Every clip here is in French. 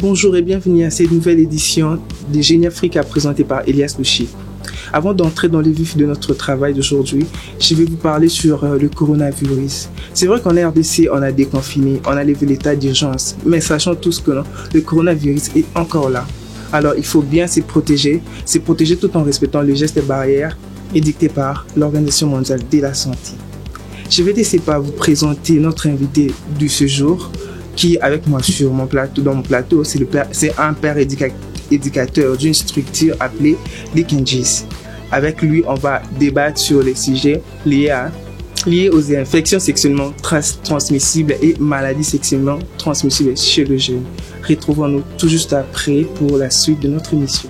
Bonjour et bienvenue à cette nouvelle édition des Génie Africa présentée par Elias Louchi. Avant d'entrer dans le vif de notre travail d'aujourd'hui, je vais vous parler sur le coronavirus. C'est vrai qu'en RDC, on a déconfiné, on a levé l'état d'urgence, mais sachant tous que non, le coronavirus est encore là. Alors il faut bien se protéger tout en respectant les gestes barrières édictés par l'Organisation mondiale de la santé. Je vais laisser par vous présenter notre invité de ce jour, qui avec moi sur mon plateau, dans mon plateau, c'est un père éducateur d'une structure appelée les Kenjis. Avec lui, on va débattre sur les sujets liés aux infections sexuellement transmissibles et maladies sexuellement transmissibles chez le jeune. Retrouvons-nous tout juste après pour la suite de notre émission.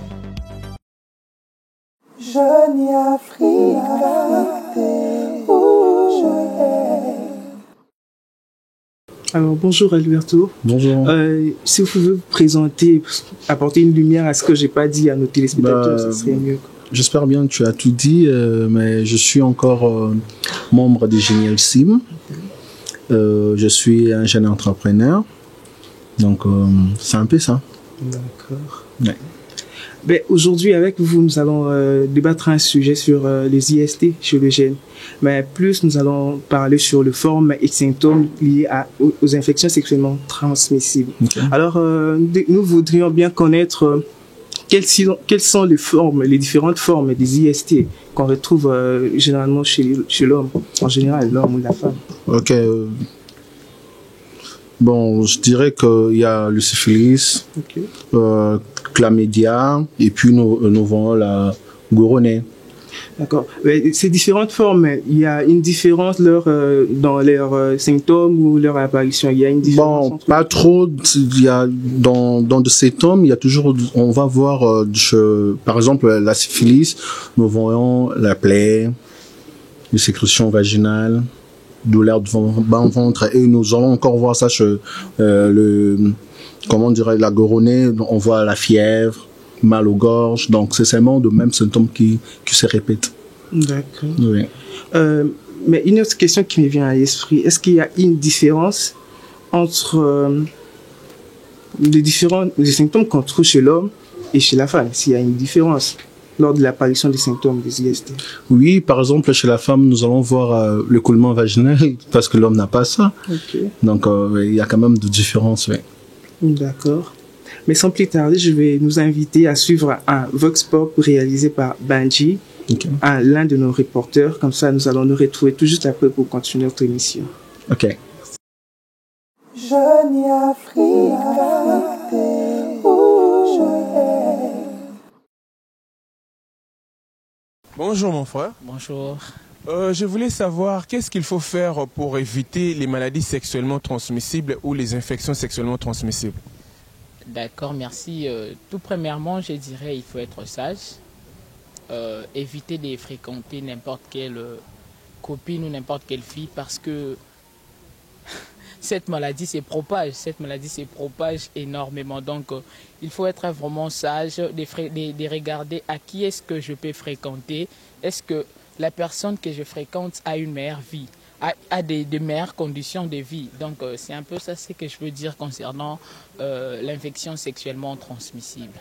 Jeune Africa. Alors, bonjour Alberto. Bonjour. Si vous pouvez vous présenter, apporter une lumière à ce que je n'ai pas dit à nos téléspectateurs, ce serait mieux. J'espère bien que tu as tout dit, mais je suis encore membre des Génial Sim. Je suis un jeune entrepreneur. Donc, c'est un peu ça. D'accord. Ouais. Ben, aujourd'hui, avec vous, nous allons débattre un sujet sur les IST chez le jeune. Mais plus, nous allons parler sur les formes et symptômes liés aux infections sexuellement transmissibles. Okay. Alors, nous voudrions bien connaître quelles sont les différentes formes des IST qu'on retrouve généralement chez l'homme, en général, l'homme ou la femme. Ok. Bon, je dirais qu'il y a le syphilis, Okay. chlamydia, et puis nous avons la goronée. D'accord. Ces différentes formes, il y a une différence dans leurs symptômes ou leur apparition. Il y a une différence. Bon, pas trop. Il y a dans de ces symptômes, il y a toujours. On va voir, par exemple, la syphilis. Nous voyons la plaie, les sécrétions vaginales, douleur de ventre, et nous allons encore voir ça chez comment dirait la goronée. On voit la fièvre, mal aux gorges. Donc c'est seulement de mêmes symptômes qui se répètent. D'accord. Oui. Mais une autre question qui me vient à l'esprit, est-ce qu'il y a une différence entre les symptômes qu'on trouve chez l'homme et chez la femme? S'il y a une différence lors de l'apparition des symptômes des IST? Oui, par exemple, chez la femme, nous allons voir le coulement vaginal parce que l'homme n'a pas ça. Okay. Donc, il y a quand même de différences. Oui. D'accord. Mais sans plus tarder, je vais nous inviter à suivre un Vox Pop réalisé par Banji, Okay. L'un de nos reporters. Comme ça, nous allons nous retrouver tout juste après pour continuer notre émission. Ok. Jeune Africa. Bonjour mon frère. Bonjour. Je voulais savoir qu'est-ce qu'il faut faire pour éviter les maladies sexuellement transmissibles ou les infections sexuellement transmissibles. D'accord, merci. Tout premièrement, je dirais il faut être sage. Éviter de fréquenter n'importe quelle copine ou n'importe quelle fille parce que cette maladie se propage énormément. Donc, il faut être vraiment sage, de regarder à qui est-ce que je peux fréquenter. Est-ce que la personne que je fréquente a une meilleure vie, a des meilleures conditions de vie. Donc, c'est un peu ça ce que je veux dire concernant l'infection sexuellement transmissible.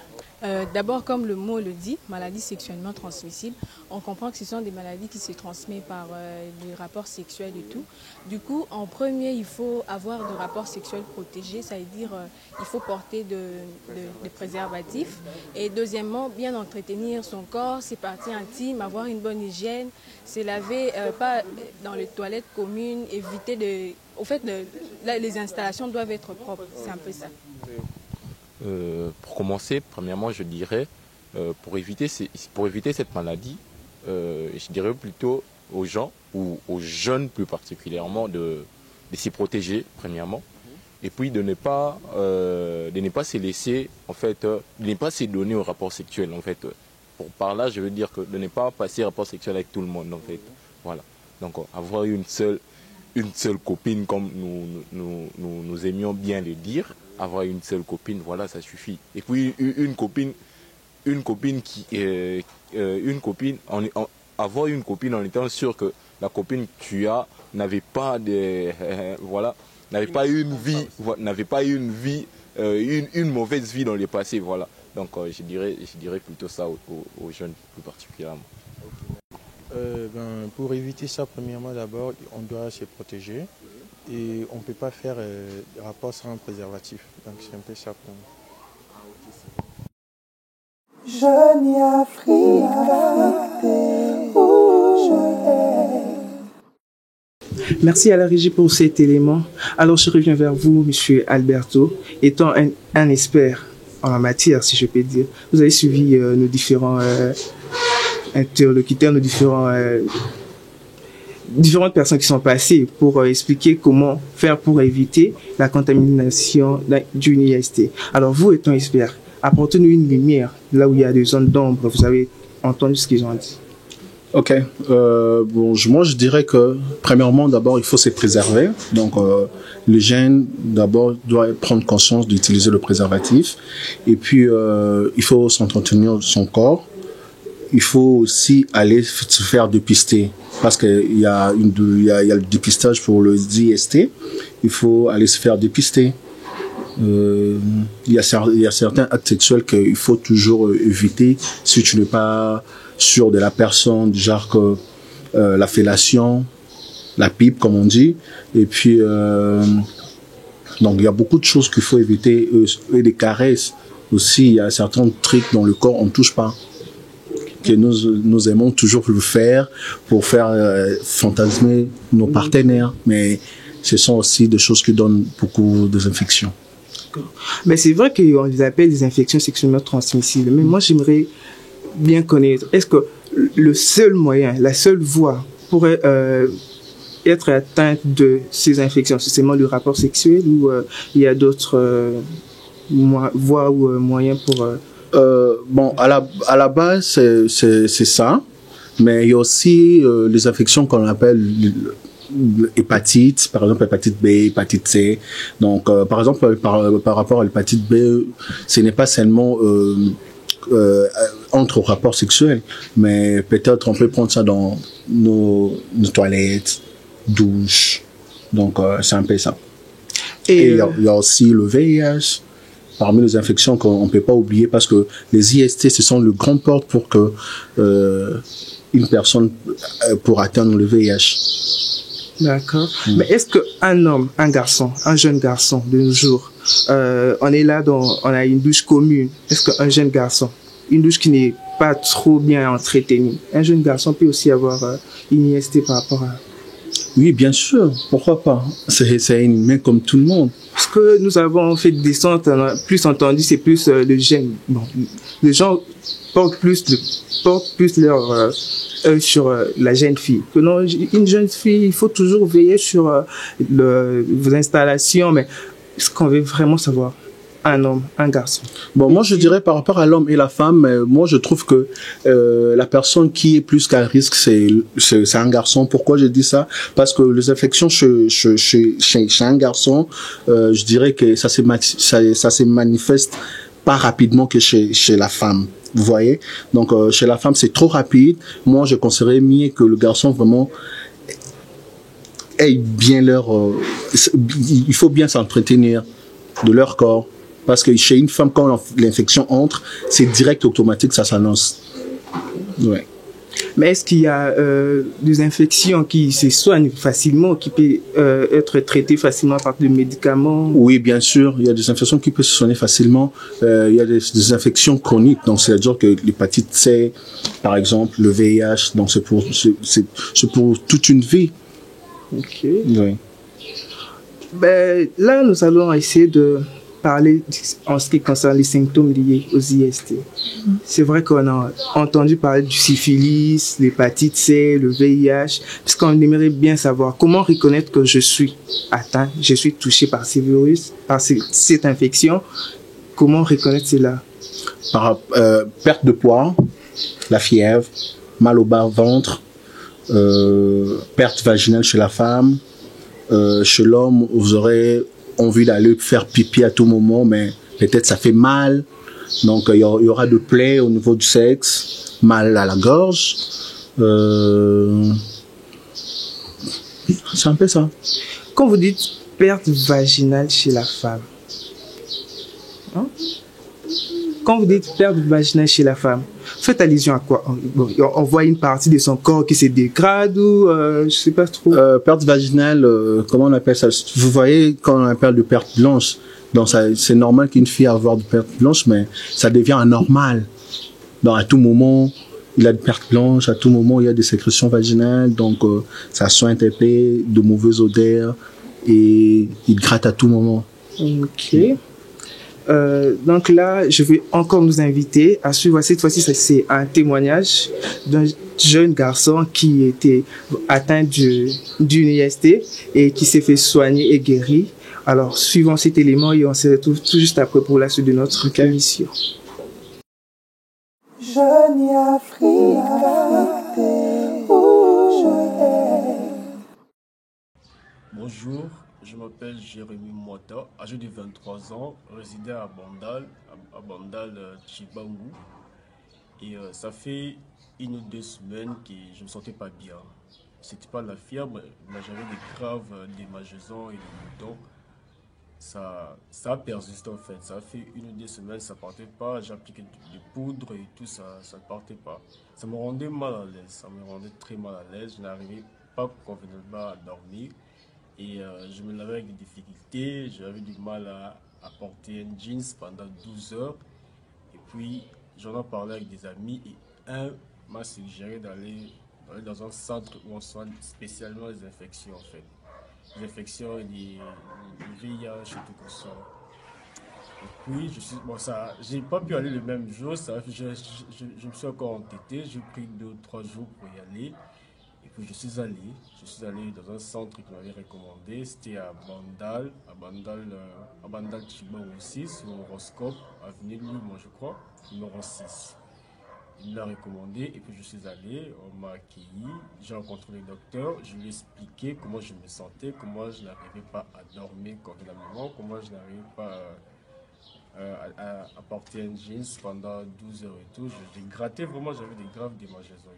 D'abord, comme le mot le dit, maladies sexuellement transmissibles, on comprend que ce sont des maladies qui se transmettent par les rapports sexuels et tout. Du coup, en premier, il faut avoir des rapports sexuels protégés, ça veut dire il faut porter des préservatifs. Et deuxièmement, bien entretenir son corps, ses parties intimes, avoir une bonne hygiène, se laver pas dans les toilettes communes, éviter de... Au fait, les installations doivent être propres, c'est un peu ça. Pour commencer, premièrement, je dirais, pour éviter cette maladie, je dirais plutôt aux gens, ou aux jeunes plus particulièrement, de s'y protéger, premièrement, et puis de ne pas se laisser, en fait, de ne pas se donner au rapport sexuel, en fait. Par là, je veux dire que de ne pas passer rapport sexuel avec tout le monde, en fait. Voilà. Donc, avoir une seule copine, comme nous aimions bien le dire, avoir une seule copine, voilà, ça suffit. Et puis avoir une copine en étant sûr que la copine que tu as n'avait pas une vie une mauvaise vie dans le passé, voilà. Donc je dirais plutôt ça aux jeunes plus particulièrement. Pour éviter ça, premièrement, d'abord, on doit se protéger et on ne peut pas faire des rapports sans préservatif. Donc c'est un peu ça pour nous. Jeune Merci à la régie pour cet élément. Alors je reviens vers vous, Monsieur Alberto, étant un expert en la matière, si je peux dire. Vous avez suivi nos différents interlocuteurs, nos différentes personnes qui sont passées pour expliquer comment faire pour éviter la contamination d'une IST. Alors vous, étant expert, apportez-nous une lumière là où il y a des zones d'ombre. Vous avez entendu ce qu'ils ont dit. Ok. Moi, je dirais que, premièrement, d'abord, il faut se préserver. Donc, le jeune, d'abord, doit prendre conscience d'utiliser le préservatif. Et puis, il faut s'entretenir son corps. Il faut aussi aller se faire dépister. Parce qu'il y a le dépistage pour le IST. Il faut aller se faire dépister. Il y a certains actes sexuels qu'il faut toujours éviter si tu n'es pas sûr de la personne, genre que la fellation, la pipe comme on dit, et puis donc il y a beaucoup de choses qu'il faut éviter, et des caresses aussi. Il y a certains trucs dans le corps on ne touche pas, que nous aimons toujours le faire pour faire fantasmer nos partenaires, mais ce sont aussi des choses qui donnent beaucoup d'infections. Mais c'est vrai qu'on les appelle des infections sexuellement transmissibles, mais moi j'aimerais bien connaître, est-ce que le seul moyen, la seule voie pour être atteinte de ces infections, c'est seulement le rapport sexuel ou il y a d'autres voies ou moyens pour... à la base, c'est ça, mais il y a aussi les infections qu'on appelle hépatite, par exemple hépatite B, hépatite C. Donc, par exemple, par rapport à l'hépatite B, ce n'est pas seulement entre rapports sexuels, mais peut-être on peut prendre ça dans nos toilettes, douches. Donc, c'est un peu ça. Et il y a aussi le VIH, parmi les infections qu'on ne peut pas oublier, parce que les IST, ce sont le grand porte pour que une personne pour atteindre le VIH. D'accord. Mais est-ce qu'un homme, un garçon, un jeune garçon de nos jours, on est là, on a une douche commune. Est-ce qu'un jeune garçon, une douche qui n'est pas trop bien entretenue, un jeune garçon peut aussi avoir une IST par rapport à... Oui, bien sûr. Pourquoi pas? C'est un humain comme tout le monde. Ce que nous avons fait de descente, on a plus entendu, c'est plus le gène. Bon, les gens portent plus leur sur la jeune fille. Que non, une jeune fille, il faut toujours veiller sur vos installations, mais ce qu'on veut vraiment savoir, un homme, un garçon. Bon, moi je dirais par rapport à l'homme et la femme, moi je trouve que la personne qui est plus qu'à risque, c'est un garçon. Pourquoi je dis ça? Parce que les infections chez un garçon, je dirais que ça se manifeste pas rapidement que chez la femme. Vous voyez? Donc chez la femme c'est trop rapide. Moi je conseillerais mieux que le garçon vraiment ait bien il faut bien s'entretenir de leur corps. Parce que chez une femme, quand l'infection entre, c'est direct, automatique, ça s'annonce. Ouais. Mais est-ce qu'il y a des infections qui se soignent facilement, qui peuvent être traitées facilement par des médicaments? Oui, bien sûr. Il y a des infections qui peuvent se soigner facilement. Il y a des infections chroniques. Donc, c'est-à-dire que l'hépatite C, par exemple, le VIH, donc c'est pour toute une vie. Ok. Oui. Ben, là, nous allons essayer de parler en ce qui concerne les symptômes liés aux IST. C'est vrai qu'on a entendu parler du syphilis, l'hépatite C, le VIH, puisqu'on aimerait bien savoir comment reconnaître que je suis atteint, je suis touché par ces virus, par cette infection. Comment reconnaître cela? Perte de poids, la fièvre, mal au bas-ventre, perte vaginale chez la femme. Chez l'homme, vous aurez envie d'aller faire pipi à tout moment, mais peut-être ça fait mal. Donc, il y aura de plaies au niveau du sexe, mal à la gorge. C'est un peu ça. Quand vous dites perte vaginale chez la femme, Hein? Quand vous dites perte vaginale chez la femme, faites allusion à quoi? Bon, on voit une partie de son corps qui se dégrade ou je sais pas trop. Perte vaginale, comment on appelle ça? Vous voyez, quand on appelle de perte blanche, donc c'est normal qu'une fille ait avoir de perte blanche, mais ça devient anormal. Donc à tout moment, il a de perte blanche, à tout moment, il y a des sécrétions vaginales, donc ça sent interpellé, de mauvaises odeurs, et il gratte à tout moment. Ok. Donc là, je vais encore nous inviter à suivre. Cette fois-ci, c'est un témoignage d'un jeune garçon qui était atteint d'une IST et qui s'est fait soigner et guéri. Alors, suivons cet élément et on se retrouve tout juste après pour la suite de notre émission. Jeune Afrique, bonjour, je m'appelle Jérémy Mouata, âgé de 23 ans, résident à Bandal, Chibangu. Et ça fait 1 ou 2 semaines que je ne me sentais pas bien. C'était pas la fièvre, mais j'avais des graves démangeaisons et des boutons. Ça a persisté en fait. Ça fait 1 ou 2 semaines, ça ne partait pas. J'appliquais des poudres et tout, ça ne partait pas. Ça me rendait mal à l'aise, ça me rendait très mal à l'aise. Je n'arrivais pas convenablement à dormir. Et je me lavais avec des difficultés, j'avais du mal à porter un jeans pendant 12 heures. Et puis, j'en ai parlé avec des amis et un m'a suggéré d'aller dans un centre où on soigne spécialement les infections en fait. Les infections et les VIH et tout comme ça. Et puis, j'ai pas pu aller le même jour, je me suis encore entêté, j'ai pris 2 ou 3 jours pour y aller. Et puis je suis allé dans un centre qui m'avait recommandé, c'était à Bandal Chiba aussi, sur Horoscope, avenue Lumon je crois, numéro 6. Il me l'a recommandé et puis je suis allé, on m'a accueilli, j'ai rencontré le docteur, je lui ai expliqué comment je me sentais, comment je n'arrivais pas à dormir convenablement, comment je n'arrivais pas à porter un jeans pendant 12 heures et tout. J'ai gratté vraiment, j'avais des graves démangeaisons.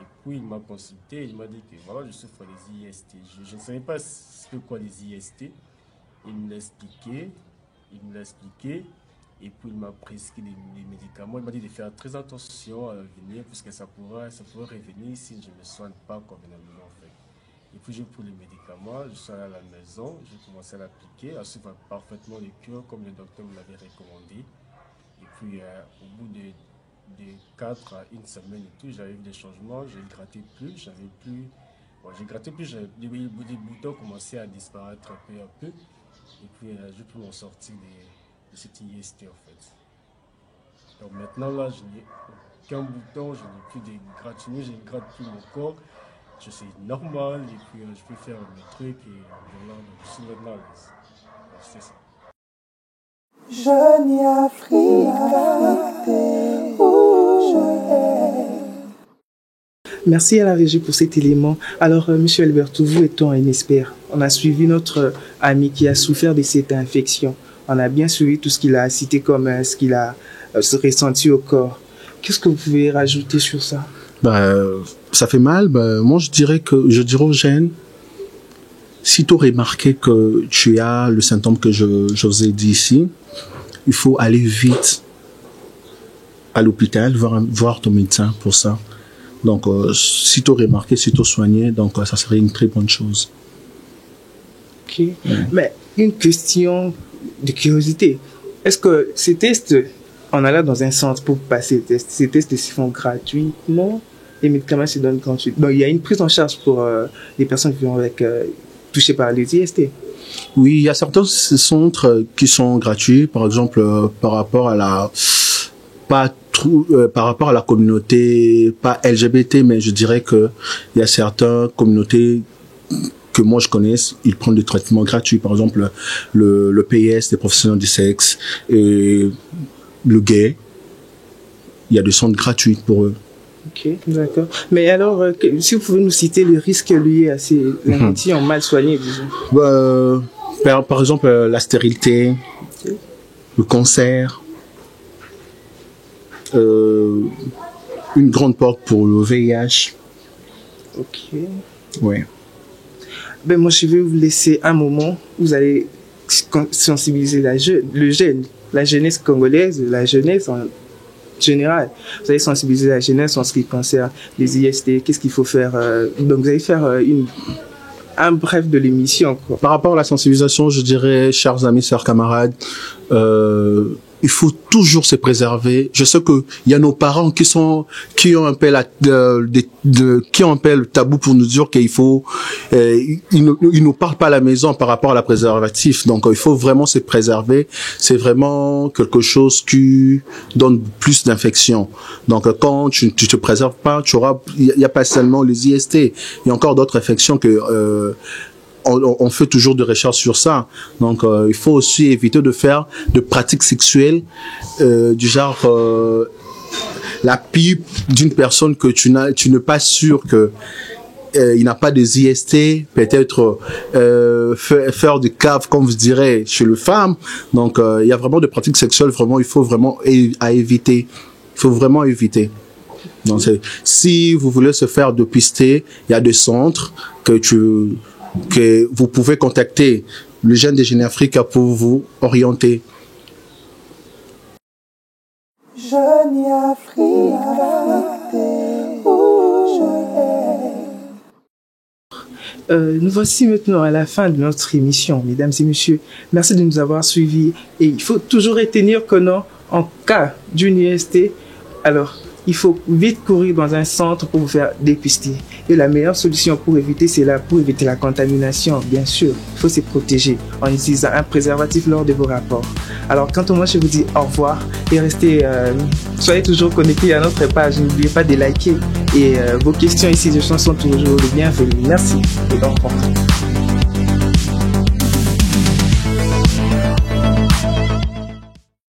Et puis il m'a consulté, il m'a dit que voilà, je souffre des IST. Je ne savais pas ce que quoi les IST. Il me l'a expliqué, et puis il m'a prescrit des médicaments. Il m'a dit de faire très attention à l'avenir, puisque ça pourrait revenir si je ne me soigne pas convenablement en fait. Et puis j'ai pris les médicaments, je suis allé à la maison, j'ai commencé à l'appliquer, à suivre parfaitement les cures comme le docteur me l'avait recommandé. Et puis au bout de 4 à 1 semaine et tout, j'avais vu des changements, j'ai gratté plus, les boutons commençaient à disparaître peu à peu. Et puis j'ai pu m'en sortir de cette IST en fait. Donc maintenant là, je n'ai aucun bouton, je n'ai plus de gratignures, je ne gratte plus mon corps. Je suis normal et puis je peux faire mes trucs et voilà, donc je suis maintenant à l'aise. C'est ça. Jeune Afrique, Merci à la régie pour cet élément. Alors, Monsieur Alberto, vous étant un expert, on a suivi notre ami qui a souffert de cette infection. On a bien suivi tout ce qu'il a cité comme ce qu'il a ressenti au corps. Qu'est-ce que vous pouvez rajouter sur ça? Ça fait mal. Moi, je dirais aux jeunes, si tu as remarqué que tu as le symptôme que je vous ai dit ici, il faut aller vite à l'hôpital, voir ton médecin pour ça. Donc, si tu as remarqué, si tu as soigné, donc ça serait une très bonne chose. Ok. Mais une question de curiosité. Est-ce que ces tests, on a là dans un centre pour passer les tests, ces tests se font gratuitement? Les médicaments se donnent gratuitement. Donc, il y a une prise en charge pour les personnes qui vont touchées par les IST. Oui, il y a certains centres qui sont gratuits, par exemple, par rapport à la communauté, pas LGBT, mais je dirais que il y a certaines communautés que moi je connais, ils prennent des traitements gratuits, par exemple le PS des professionnels du sexe et le gay, il y a des centres gratuits pour eux. Ok, d'accord. Mais alors, si vous pouvez nous citer les risques liés à ces infections mal soignées, disons. Par exemple, la stérilité, le cancer, une grande porte pour le VIH. Ok. Ouais. Ben moi, je vais vous laisser un moment. Vous allez sensibiliser le jeune la jeunesse congolaise, la jeunesse en général. Vous allez sensibiliser la jeunesse en ce qui concerne les IST, qu'est-ce qu'il faut faire. Donc vous allez faire un bref de l'émission, quoi. Par rapport à la sensibilisation, je dirais, chers amis, chers camarades, il faut toujours se préserver. Je sais que il y a nos parents qui ont un peu qui ont un peu le tabou pour nous dire qu'il faut, ils nous parlent pas à la maison par rapport à la préservatif. Donc il faut vraiment se préserver. C'est vraiment quelque chose qui donne plus d'infections. Donc quand tu te préserves pas, il y a pas seulement les IST, il y a encore d'autres infections que on fait toujours des recherches sur ça. Donc, il faut aussi éviter de faire de pratiques sexuelles du genre la pipe d'une personne que tu n'es pas sûr que il n'a pas des IST, peut-être faire des caves, comme vous direz, chez les femmes. Donc, il y a vraiment des pratiques sexuelles, vraiment, il faut vraiment à éviter. Il faut vraiment éviter. Donc, si vous voulez se faire dépister, il y a des centres que vous pouvez contacter le Jeune de Génie Africa pour vous orienter. Jeune Africa, nous voici maintenant à la fin de notre émission, mesdames et messieurs. Merci de nous avoir suivis. Et il faut toujours retenir que non, en cas d'une IST, alors il faut vite courir dans un centre pour vous faire dépister. Et la meilleure solution pour éviter, c'est là, pour éviter la contamination, bien sûr. Il faut se protéger en utilisant un préservatif lors de vos rapports. Alors, quant à moi, je vous dis au revoir et restez, soyez toujours connectés à notre page. N'oubliez pas de liker et vos questions ici de chansons sont toujours les bienvenues. Merci et au revoir.